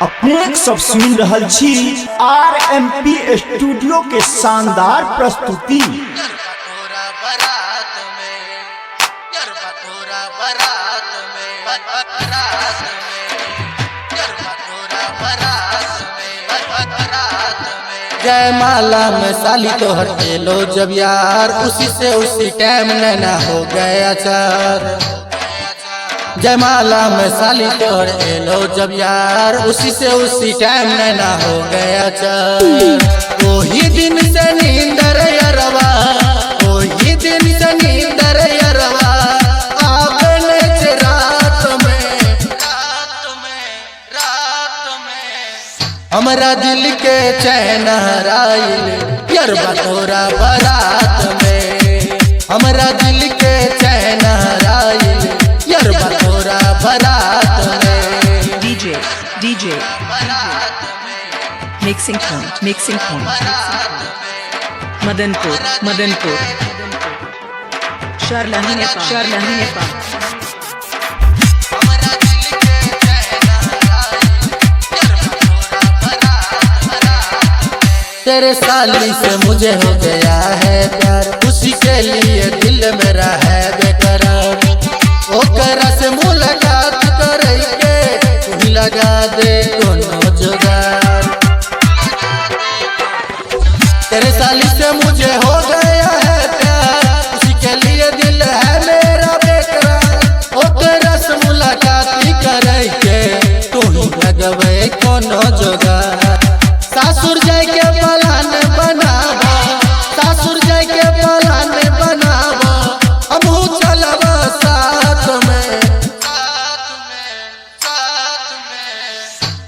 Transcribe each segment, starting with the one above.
अपने सब सुन रहल छी RMP स्टूडियो के शानदार प्रस्तुति। जय माला में साली तो हटे लो जब यार, उसी से उसी टाइम नैना हो गया चार। जय माला में साली तो हटे लो जब यार, उसी से उसी टाइम नैना हो गया चार। वही दिन से नींदर यरवा, वही दिन से नींदर यरवा, आपने रात में हमरा दिल के चैन हराइल यरवा तोरा बारात में। हमरा दिल के चैन हराइल यरवा तोरा बारात में। DJ Mixing point Madanpur Sharlahi Nepal तेरे साली से मुझे हो गया है प्यार, उसी के लिए दिल मेरा है बेकरार। ओकरा से मुलाकात करके तू लगा दे कोनो जुगाड़। तेरे साली से मुझे हो गया है प्यार, उसी के लिए दिल है मेरा बेकरार। ओकरा से मुलाकात करके तू लगवे कोनो जुगाड़। सासुर जाय के पलान बनाबो, सासुर जाय के पलान बनाबो, हमहू चलब साथ में।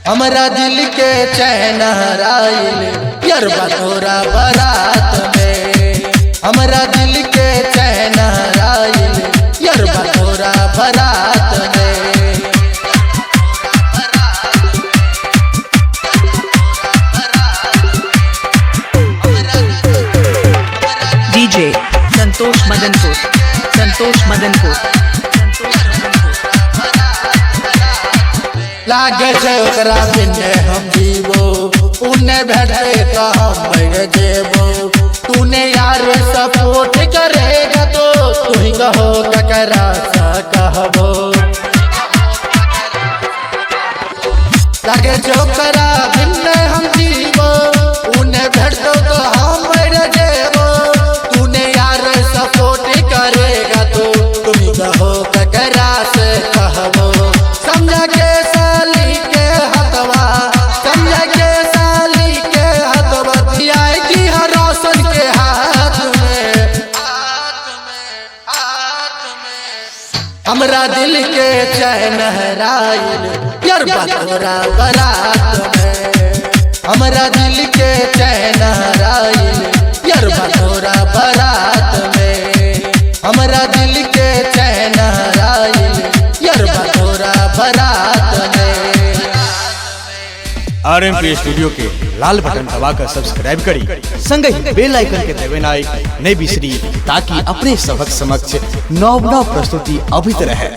हमरा दिल के चैन हराइल यरवा तोरा बारात में। हमरा दिल के चैन हराइल यरवा तोरा बारात में। DJ Santosh Madanpur लागे छै ओकरा बिने हम जीवो, उन्हें भेटे तो हम मर जेबो। तूने यार सपोर्ट करेगा तो तू ही कहो ककरा सा कहबो। लागे छै ओकरा बिने हम जीवो, उन्हें भेटो तो हम मर जेबो। तूने यार सपोर्ट करेगा तो तुम ही कहो ककरा से कहबो। समझा के साली के हथवा, समझा के साली के हथवा, दिया की हर रोशन के हाथ में। हमरा दिल के चैन हराइल यरवा तोरा बारात में। हमरा दिल के चैन हराइल यरवा तोरा बारात में। हमरा दिल के चैन हराइल यरवा तोरा बारात में। RMP स्टूडियो के लाल बटन दबाकर सब्सक्राइब करी, संगे ही बेल आइकन के दबाना नहीं बिसरी, ताकि अपने सबक समक्ष नव प्रस्तुति अभित रहे।